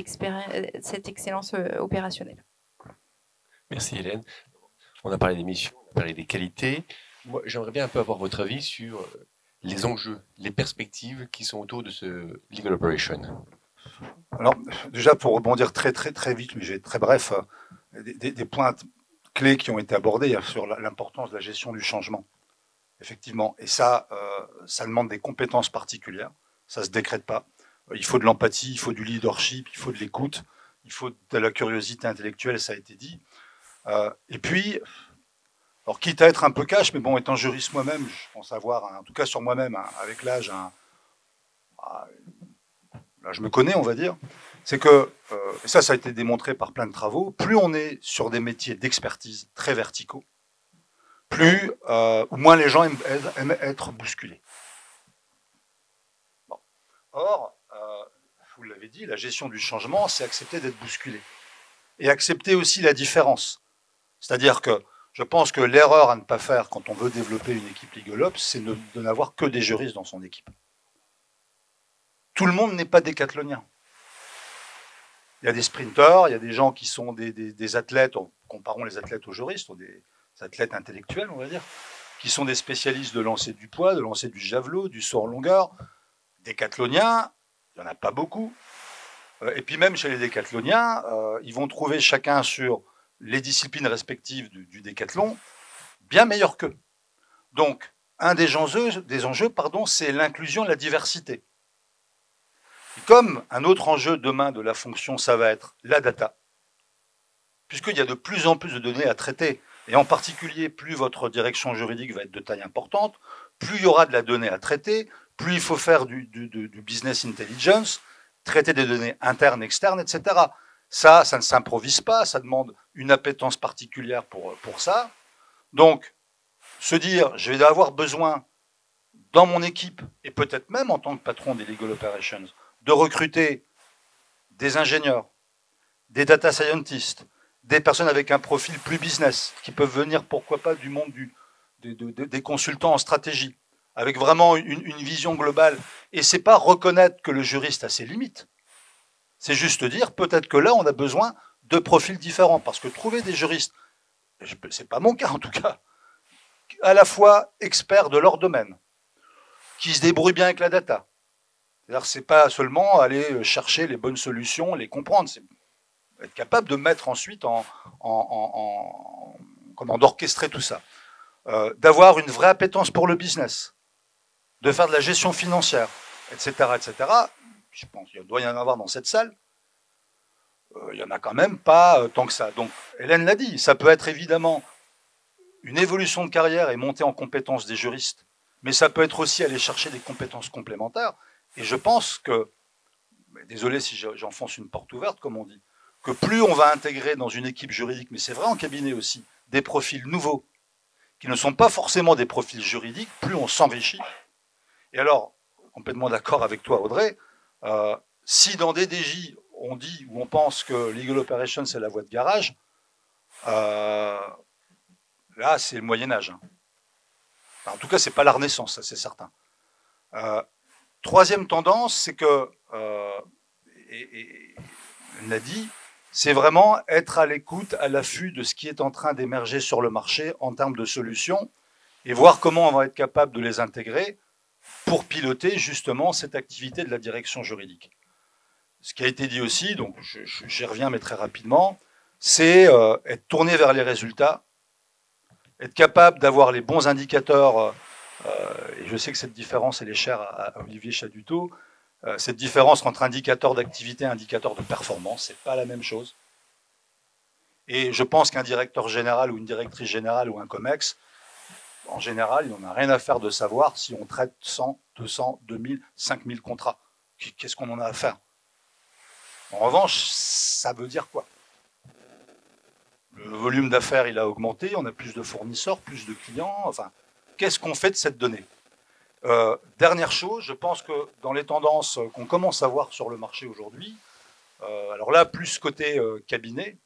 excellence opérationnelle. Merci Hélène. On a parlé des missions, on a parlé des qualités. Moi, j'aimerais bien un peu avoir votre avis sur les enjeux, les perspectives qui sont autour de ce legal operation. Alors, déjà, pour rebondir très vite, mais je vais être très bref, des points clés qui ont été abordés sur l'importance de la gestion du changement. Effectivement. Et ça, ça demande des compétences particulières. Ça ne se décrète pas. Il faut de l'empathie, il faut du leadership, il faut de l'écoute, il faut de la curiosité intellectuelle, ça a été dit. Et puis, alors quitte à être un peu cash, mais bon, étant juriste moi-même, je pense avoir, en tout cas sur moi-même, avec l'âge, là je me connais, on va dire, c'est que, et ça a été démontré par plein de travaux, plus on est sur des métiers d'expertise très verticaux, plus ou moins les gens aiment être bousculés. Bon. Or, vous l'avez dit, la gestion du changement, c'est accepter d'être bousculé. Et accepter aussi la différence. C'est-à-dire que je pense que l'erreur à ne pas faire quand on veut développer une équipe LegalOps, c'est de n'avoir que des juristes dans son équipe. Tout le monde n'est pas décathlonien. Il y a des sprinteurs, il y a des gens qui sont des athlètes, comparons les athlètes aux juristes, ou des athlètes intellectuels, on va dire, qui sont des spécialistes de lancer du poids, de lancer du javelot, du saut en longueur. Décathloniens, il n'y en a pas beaucoup. Et puis même chez les décathloniens, ils vont trouver chacun sur les disciplines respectives du décathlon bien meilleurs qu'eux. Donc, un des enjeux, c'est l'inclusion et la diversité. Et comme un autre enjeu demain de la fonction, ça va être la data, puisqu'il y a de plus en plus de données à traiter, et en particulier, plus votre direction juridique va être de taille importante, plus il y aura de la donnée à traiter, plus il faut faire du business intelligence, traiter des données internes, externes, etc. Ça ne s'improvise pas, ça demande une appétence particulière pour ça. Donc, se dire, je vais avoir besoin dans mon équipe, et peut-être même en tant que patron des Legal Operations, de recruter des ingénieurs, des data scientists, des personnes avec un profil plus business, qui peuvent venir, pourquoi pas, du monde des consultants en stratégie, avec vraiment une vision globale. Et c'est pas reconnaître que le juriste a ses limites. C'est juste dire, peut-être que là, on a besoin de profils différents, parce que trouver des juristes, c'est pas mon cas en tout cas, à la fois experts de leur domaine, qui se débrouillent bien avec la data. C'est-à-dire, c'est pas seulement aller chercher les bonnes solutions, les comprendre, c'est être capable de mettre ensuite d'orchestrer tout ça. D'avoir une vraie appétence pour le business, de faire de la gestion financière, etc., etc. Je pense qu'il doit y en avoir dans cette salle. Il n'y en a quand même pas tant que ça. Donc, Hélène l'a dit, ça peut être évidemment une évolution de carrière et monter en compétences des juristes, mais ça peut être aussi aller chercher des compétences complémentaires. Et je pense que, désolé si j'enfonce une porte ouverte, comme on dit, que plus on va intégrer dans une équipe juridique, mais c'est vrai en cabinet aussi, des profils nouveaux, qui ne sont pas forcément des profils juridiques, plus on s'enrichit. Et alors, complètement d'accord avec toi, Audrey, si dans des DJ, on dit ou on pense que Legal Operations, c'est la voie de garage, là, c'est le Moyen-Âge. Hein. Enfin, en tout cas, ce n'est pas la Renaissance, ça c'est certain. Troisième tendance, c'est que, et on l'a dit, c'est vraiment être à l'écoute, à l'affût de ce qui est en train d'émerger sur le marché en termes de solutions et voir comment on va être capable de les intégrer pour piloter justement cette activité de la direction juridique. Ce qui a été dit aussi, donc j'y reviens mais très rapidement, c'est être tourné vers les résultats, être capable d'avoir les bons indicateurs, et je sais que cette différence elle est chère à Olivier Chaduteau, cette différence entre indicateur d'activité et indicateur de performance, c'est pas la même chose. Et je pense qu'un directeur général ou une directrice générale ou un COMEX, en général, il n'en a rien à faire de savoir si on traite 100, 200, 2000, 5000 contrats. Qu'est-ce qu'on en a à faire? En revanche, ça veut dire quoi? Le volume d'affaires, il a augmenté, on a plus de fournisseurs, plus de clients, enfin, qu'est-ce qu'on fait de cette donnée? Dernière chose, je pense que dans les tendances qu'on commence à voir sur le marché aujourd'hui, alors là, plus côté cabinet,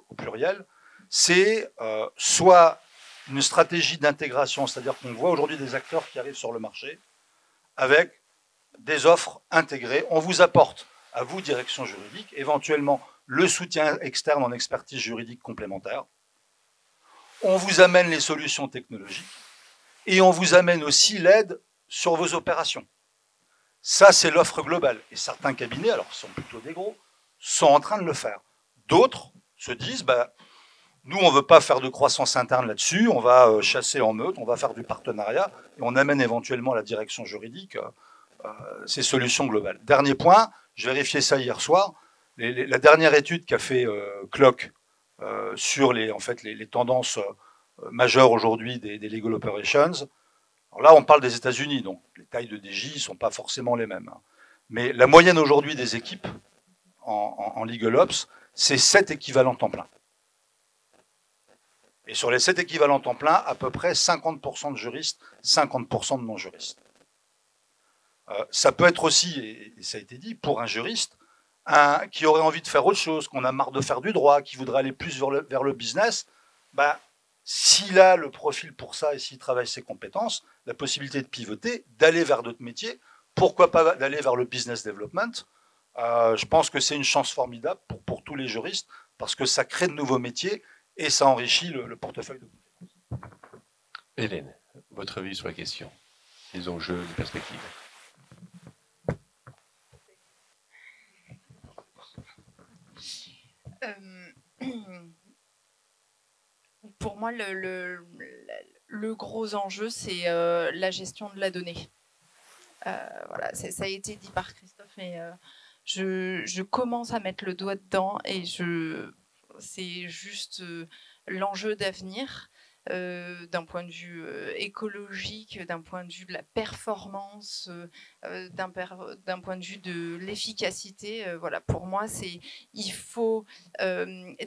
au pluriel, c'est soit une stratégie d'intégration, c'est-à-dire qu'on voit aujourd'hui des acteurs qui arrivent sur le marché avec des offres intégrées. On vous apporte, à vous, direction juridique, éventuellement le soutien externe en expertise juridique complémentaire. On vous amène les solutions technologiques et on vous amène aussi l'aide sur vos opérations. Ça, c'est l'offre globale. Et certains cabinets, alors ce sont plutôt des gros, sont en train de le faire. D'autres se disent, bah, nous, on ne veut pas faire de croissance interne là-dessus, on va chasser en meute, on va faire du partenariat, et on amène éventuellement à la direction juridique ces solutions globales. Dernier point, je vérifiais ça hier soir, la dernière étude qu'a fait Clock sur en fait, les tendances majeures aujourd'hui des legal operations. Alors là, on parle des États-Unis, donc les tailles de DJ ne sont pas forcément les mêmes. Mais la moyenne aujourd'hui des équipes en legal ops, c'est 7 équivalents temps plein. Et sur les 7 équivalents temps plein, à peu près 50% de juristes, 50% de non-juristes. Ça peut être aussi, et ça a été dit, pour un juriste, qui aurait envie de faire autre chose, qu'on a marre de faire du droit, qui voudrait aller plus vers le business, bah, s'il a le profil pour ça et s'il travaille ses compétences, la possibilité de pivoter, d'aller vers d'autres métiers, pourquoi pas d'aller vers le business development. Je pense que c'est une chance formidable pour tous les juristes, parce que ça crée de nouveaux métiers et ça enrichit le portefeuille de compétences. Hélène, votre avis sur la question, les enjeux, les perspectives. Pour moi, le gros enjeu, c'est la gestion de la donnée. Voilà, ça a été dit par Christophe, et je commence à mettre le doigt dedans, et c'est juste l'enjeu d'avenir. D'un point de vue écologique, d'un point de vue de la performance, d'un point de vue de l'efficacité. Voilà, pour moi, il faut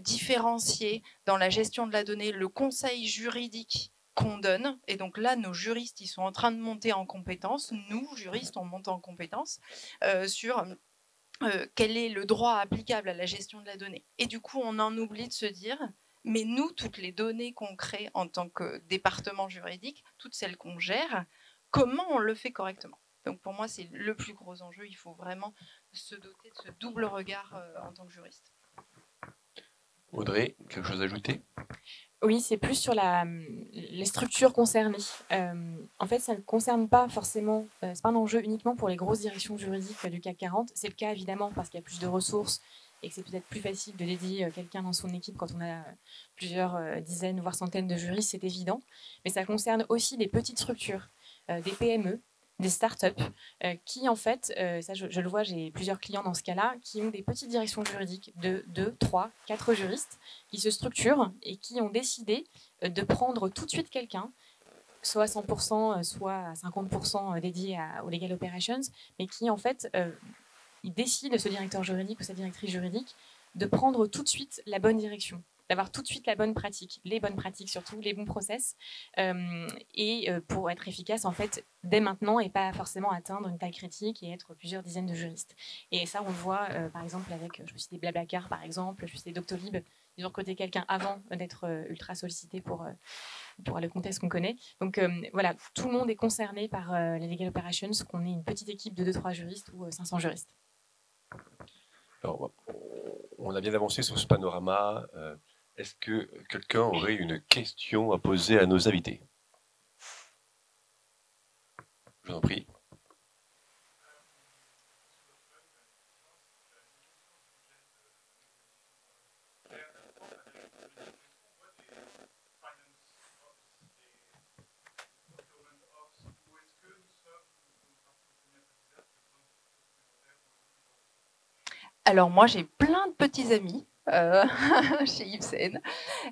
différencier dans la gestion de la donnée le conseil juridique qu'on donne. Et donc là, nos juristes, ils sont en train de monter en compétences. Nous, juristes, on monte en compétences sur quel est le droit applicable à la gestion de la donnée. Et du coup, on en oublie de se dire, mais nous, toutes les données qu'on crée en tant que département juridique, toutes celles qu'on gère, comment on le fait correctement? Donc pour moi, c'est le plus gros enjeu. Il faut vraiment se doter de ce double regard en tant que juriste. Audrey, quelque chose à ajouter? Oui, c'est plus sur les structures concernées. En fait, ça ne concerne pas forcément, c'est pas un enjeu uniquement pour les grosses directions juridiques du CAC 40. C'est le cas évidemment parce qu'il y a plus de ressources et que c'est peut-être plus facile de dédier quelqu'un dans son équipe quand on a plusieurs dizaines, voire centaines de juristes, c'est évident. Mais ça concerne aussi des petites structures, des PME, des startups qui, en fait, ça je le vois, j'ai plusieurs clients dans ce cas-là, qui ont des petites directions juridiques de 2, 3, 4 juristes qui se structurent et qui ont décidé de prendre tout de suite quelqu'un, soit à 100%, soit à 50% dédié aux legal operations, mais qui, en fait, il décide, ce directeur juridique ou cette directrice juridique, de prendre tout de suite la bonne direction, d'avoir tout de suite la bonne pratique, les bonnes pratiques surtout, les bons process, et pour être efficace en fait dès maintenant et pas forcément atteindre une taille critique et être plusieurs dizaines de juristes. Et ça on le voit par exemple avec, je peux citer Blablacar par exemple, je peux citer Doctolib, ils ont recruté quelqu'un avant d'être ultra sollicité pour le contexte qu'on connaît. Donc voilà, tout le monde est concerné par les legal operations, qu'on ait une petite équipe de 2-3 juristes ou 500 juristes. Alors, on a bien avancé sur ce panorama. Est-ce que quelqu'un aurait une question à poser à nos invités? Je vous en prie. Alors moi, j'ai plein de petits amis chez Ipsen.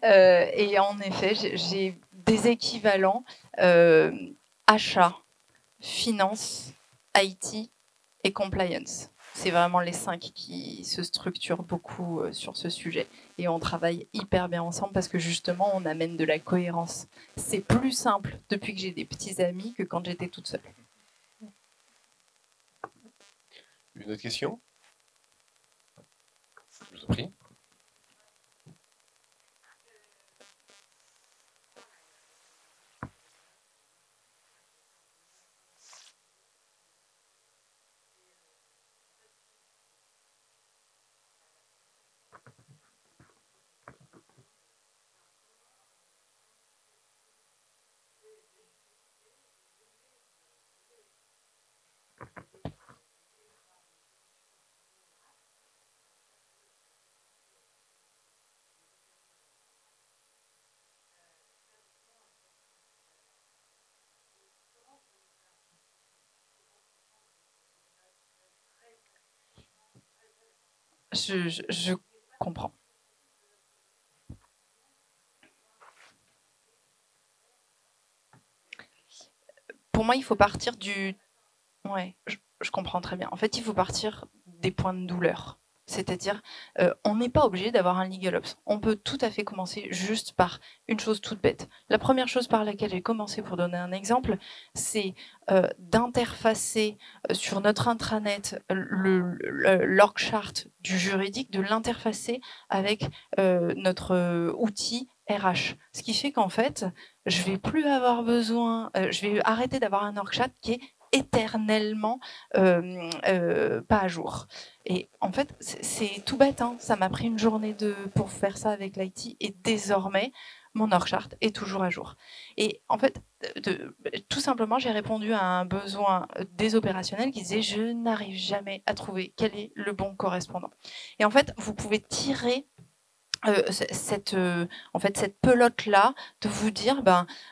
Et en effet, j'ai des équivalents achat, finance, IT et compliance. C'est vraiment les 5 qui se structurent beaucoup sur ce sujet. Et on travaille hyper bien ensemble parce que justement, on amène de la cohérence. C'est plus simple depuis que j'ai des petits amis que quand j'étais toute seule. Une autre question? Je vous en prie. je comprends. Pour moi, il faut partir du... Ouais, je comprends très bien. En fait, il faut partir des points de douleur. C'est-à-dire, on n'est pas obligé d'avoir un Legal Ops. On peut tout à fait commencer juste par une chose toute bête. La première chose par laquelle j'ai commencé, pour donner un exemple, c'est d'interfacer sur notre intranet l'org chart du juridique, de l'interfacer avec notre outil RH. Ce qui fait qu'en fait, je vais plus avoir besoin, je vais arrêter d'avoir un org chart qui est éternellement pas à jour. Et en fait, c'est tout bête, hein. Ça m'a pris une journée pour faire ça avec l'IT, et désormais, mon org chart est toujours à jour. Et en fait, tout simplement, j'ai répondu à un besoin des opérationnels qui disaient « je n'arrive jamais à trouver quel est le bon correspondant ». Et en fait, vous pouvez tirer cette pelote-là, de vous dire,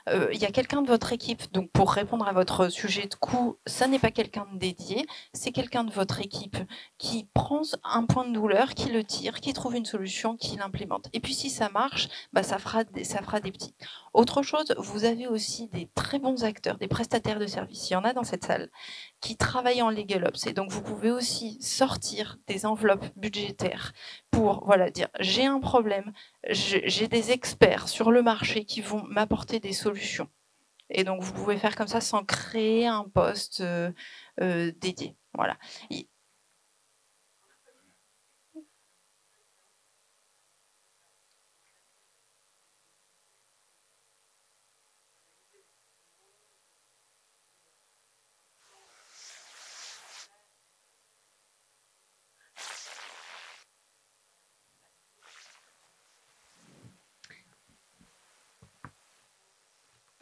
il y a quelqu'un de votre équipe, donc pour répondre à votre sujet de coût, ça n'est pas quelqu'un de dédié, c'est quelqu'un de votre équipe qui prend un point de douleur, qui le tire, qui trouve une solution, qui l'implémente. Et puis si ça marche, ça fera des petits. Autre chose, vous avez aussi des très bons acteurs, des prestataires de services, il y en a dans cette salle, qui travaillent en Legal Ops. Et donc vous pouvez aussi sortir des enveloppes budgétaires pour dire j'ai un problème, j'ai des experts sur le marché qui vont m'apporter des solutions. Et donc vous pouvez faire comme ça sans créer un poste dédié. Voilà.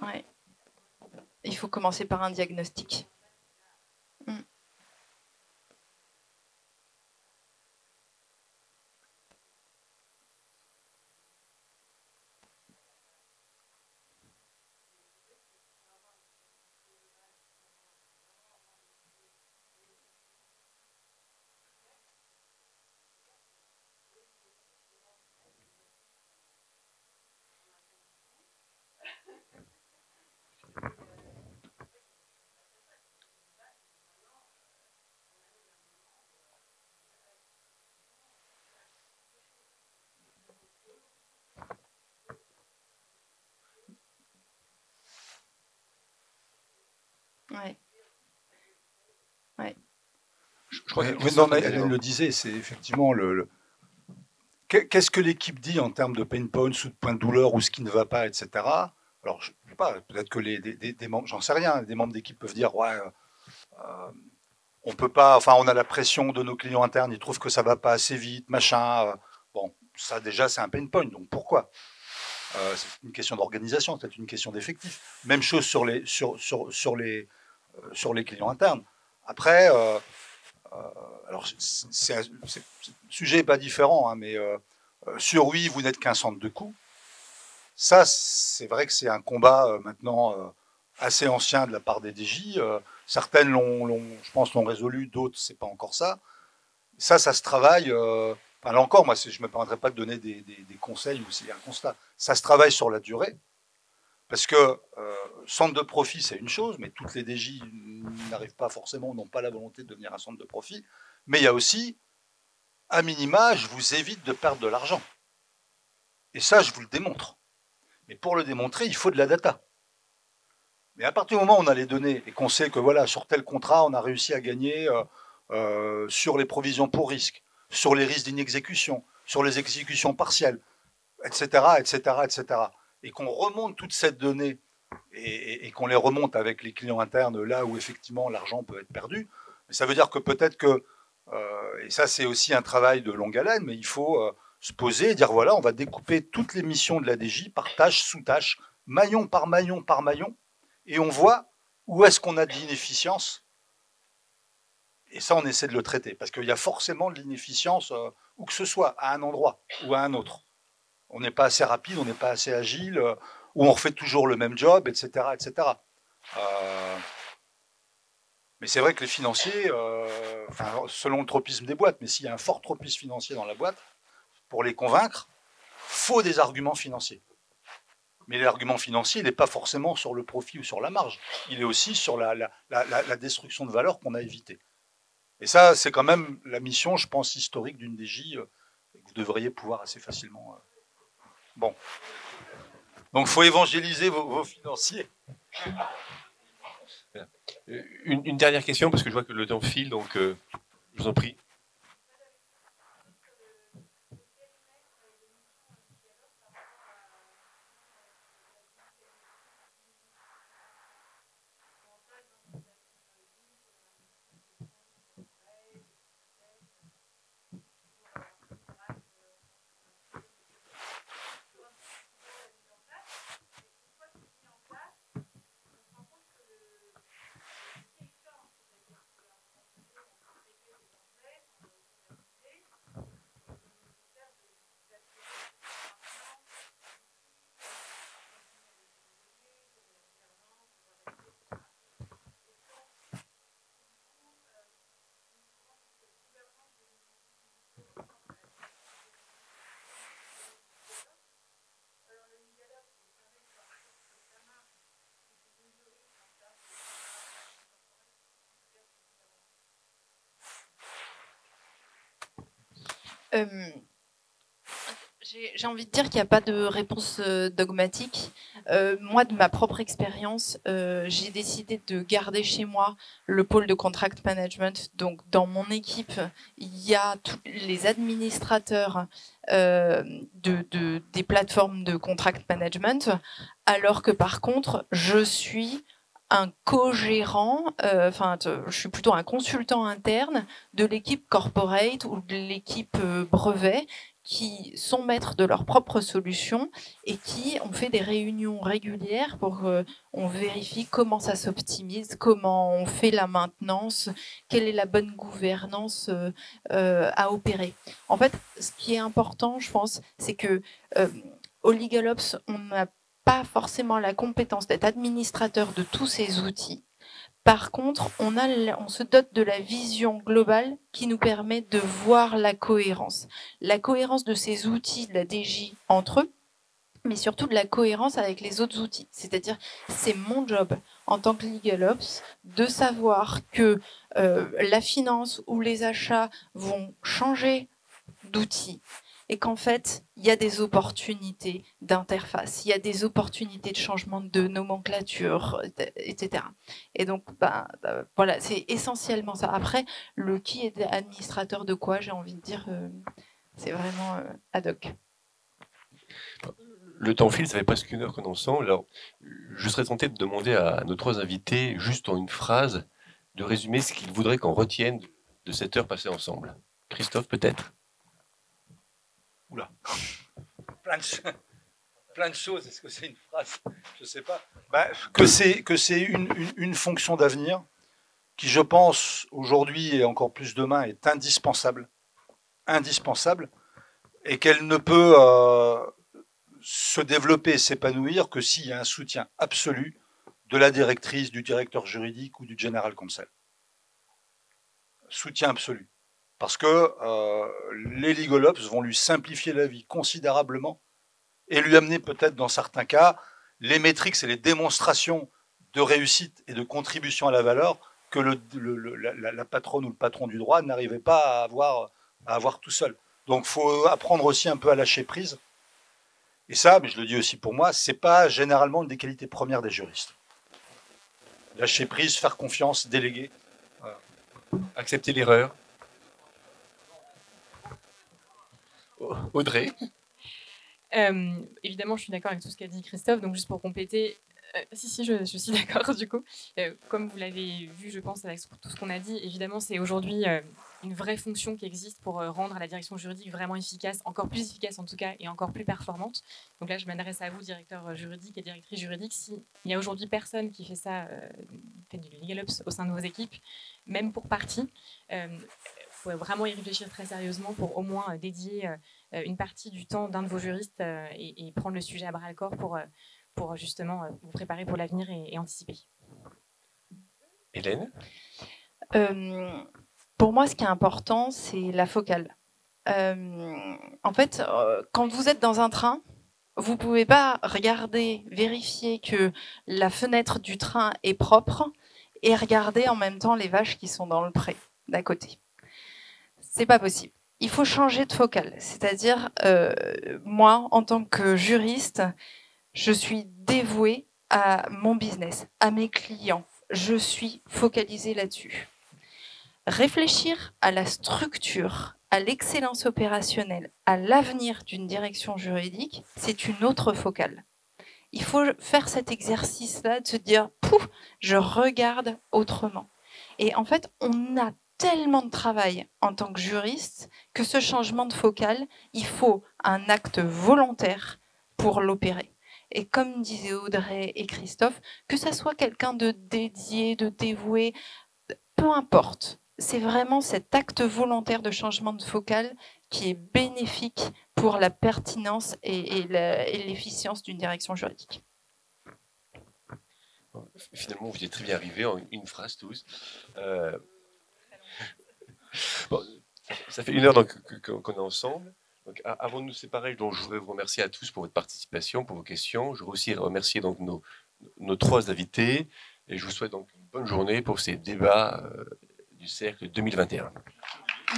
Ouais. Il faut commencer par un diagnostic. Ouais. Ouais. Je crois que Hélène le disait, c'est effectivement qu'est-ce que l'équipe dit en termes de pain points ou de points de douleur ou ce qui ne va pas, etc. Alors, je ne sais pas, peut-être que des membres, j'en sais rien, des membres d'équipe peuvent dire ouais, on peut pas, enfin, on a la pression de nos clients internes, ils trouvent que ça va pas assez vite, machin. Bon, ça déjà, c'est un pain point, donc pourquoi c'est une question d'organisation, c'est peut-être une question d'effectif. Même chose sur les clients internes. Après, alors le sujet n'est pas différent, hein, mais sur oui, vous n'êtes qu'un centre de coût. Ça, c'est vrai que c'est un combat maintenant assez ancien de la part des DJ. Certaines je pense, l'ont résolu, d'autres, c'est pas encore ça. Ça se travaille. Enfin, là encore, moi, je ne me permettrai pas de donner des conseils ou c'est un constat. Ça se travaille sur la durée, parce que centre de profit, c'est une chose, mais toutes les DJ n'arrivent pas forcément, n'ont pas la volonté de devenir un centre de profit. Mais il y a aussi, à minima, je vous évite de perdre de l'argent. Et ça, je vous le démontre. Mais pour le démontrer, il faut de la data. Mais à partir du moment où on a les données et qu'on sait que voilà, sur tel contrat, on a réussi à gagner sur les provisions pour risque, sur les risques d'inexécution, sur les exécutions partielles, etc., etc., etc., et qu'on remonte toute cette donnée et qu'on les remonte avec les clients internes là où effectivement l'argent peut être perdu, ça veut dire que peut-être que, et ça c'est aussi un travail de longue haleine, mais il faut se poser et dire voilà, on va découper toutes les missions de la DJ par tâche, sous-tâche, maillon par maillon par maillon, et on voit où est-ce qu'on a de l'inefficience. Et ça, on essaie de le traiter, parce qu'il y a forcément de l'inefficience, où que ce soit, à un endroit ou à un autre. On n'est pas assez rapide, on n'est pas assez agile, ou on refait toujours le même job, etc., etc. Mais c'est vrai que les financiers, enfin, selon le tropisme des boîtes, mais s'il y a un fort tropisme financier dans la boîte, pour les convaincre, faut des arguments financiers. Mais l'argument financier, il n'est pas forcément sur le profit ou sur la marge. Il est aussi sur la destruction de valeur qu'on a évitée. Et ça, c'est quand même la mission, je pense, historique d'une DJ que vous devriez pouvoir assez facilement. Bon. Donc, il faut évangéliser vos financiers. Une dernière question, parce que je vois que le temps file, donc je vous en prie. J'ai envie de dire qu'il n'y a pas de réponse dogmatique. Moi, de ma propre expérience, j'ai décidé de garder chez moi le pôle de contract management. Donc, dans mon équipe, il y a tous les administrateurs des plateformes de contract management, alors que par contre, je suis un co-gérant, je suis plutôt un consultant interne de l'équipe corporate ou de l'équipe brevet, qui sont maîtres de leurs propres solutions et qui ont fait des réunions régulières pour qu'on vérifie comment ça s'optimise, comment on fait la maintenance, quelle est la bonne gouvernance à opérer. En fait, ce qui est important, je pense, c'est que au LegalOps, on n'a pas forcément la compétence d'être administrateur de tous ces outils. Par contre, on se dote de la vision globale qui nous permet de voir la cohérence de ces outils de la DJ entre eux, mais surtout de la cohérence avec les autres outils. C'est-à-dire, c'est mon job en tant que LegalOps de savoir que la finance ou les achats vont changer d'outils, et qu'en fait, il y a des opportunités d'interface, il y a des opportunités de changement de nomenclature, etc. Et donc, voilà, c'est essentiellement ça. Après, le qui est administrateur de quoi, j'ai envie de dire, c'est vraiment ad hoc. Le temps file, ça fait presque une heure qu'on est ensemble. Alors, je serais tenté de demander à nos trois invités, juste en une phrase, de résumer ce qu'ils voudraient qu'on retienne de cette heure passée ensemble. Christophe, peut-être ? Oula, plein de choses. Est-ce que c'est une phrase? Je ne sais pas. Que c'est une fonction d'avenir qui, je pense, aujourd'hui et encore plus demain, est indispensable, et qu'elle ne peut se développer et s'épanouir que s'il y a un soutien absolu de la directrice, du directeur juridique ou du general counsel. Soutien absolu. Parce que les LegalOps vont lui simplifier la vie considérablement et lui amener peut-être dans certains cas les métriques et les démonstrations de réussite et de contribution à la valeur que la patronne ou le patron du droit n'arrivait pas à avoir tout seul. Donc il faut apprendre aussi un peu à lâcher prise. Et ça, mais je le dis aussi pour moi, c'est pas généralement une des qualités premières des juristes. Lâcher prise, faire confiance, déléguer. Voilà. Accepter l'erreur. Audrey. Évidemment, je suis d'accord avec tout ce qu'a dit Christophe. Donc, juste pour compléter, si, je suis d'accord du coup. Comme vous l'avez vu, je pense, avec tout ce qu'on a dit, évidemment, c'est aujourd'hui une vraie fonction qui existe pour rendre la direction juridique vraiment efficace, encore plus efficace en tout cas, et encore plus performante. Donc là, je m'adresse à vous, directeur juridique et directrice juridique. S'il n'y a aujourd'hui personne qui fait ça, fait du LegalOps au sein de vos équipes, même pour partie, faut vraiment y réfléchir très sérieusement pour au moins dédier une partie du temps d'un de vos juristes et prendre le sujet à bras-le-corps pour justement vous préparer pour l'avenir et anticiper. Hélène? Pour moi, ce qui est important, c'est la focale. En fait, quand vous êtes dans un train, vous ne pouvez pas regarder, vérifier que la fenêtre du train est propre et regarder en même temps les vaches qui sont dans le pré d'à côté. C'est pas possible. Il faut changer de focale. C'est-à-dire, moi, en tant que juriste, je suis dévouée à mon business, à mes clients. Je suis focalisée là-dessus. Réfléchir à la structure, à l'excellence opérationnelle, à l'avenir d'une direction juridique, c'est une autre focale. Il faut faire cet exercice-là de se dire « Pouf, je regarde autrement ». Et en fait, on a tellement de travail en tant que juriste que ce changement de focale, il faut un acte volontaire pour l'opérer. Et comme disaient Audrey et Christophe, que ça soit quelqu'un de dédié, de dévoué, peu importe. C'est vraiment cet acte volontaire de changement de focale qui est bénéfique pour la pertinence et l'efficience d'une direction juridique. Finalement, vous êtes très bien arrivés en une phrase tous. Bon, ça fait 1 heure qu'on est ensemble. Donc, avant de nous séparer, donc, je voudrais vous remercier à tous pour votre participation, pour vos questions. Je voudrais aussi remercier donc, nos 3 invités. Et je vous souhaite donc une bonne journée pour ces débats du cercle 2021.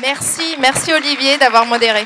Merci Olivier d'avoir modéré.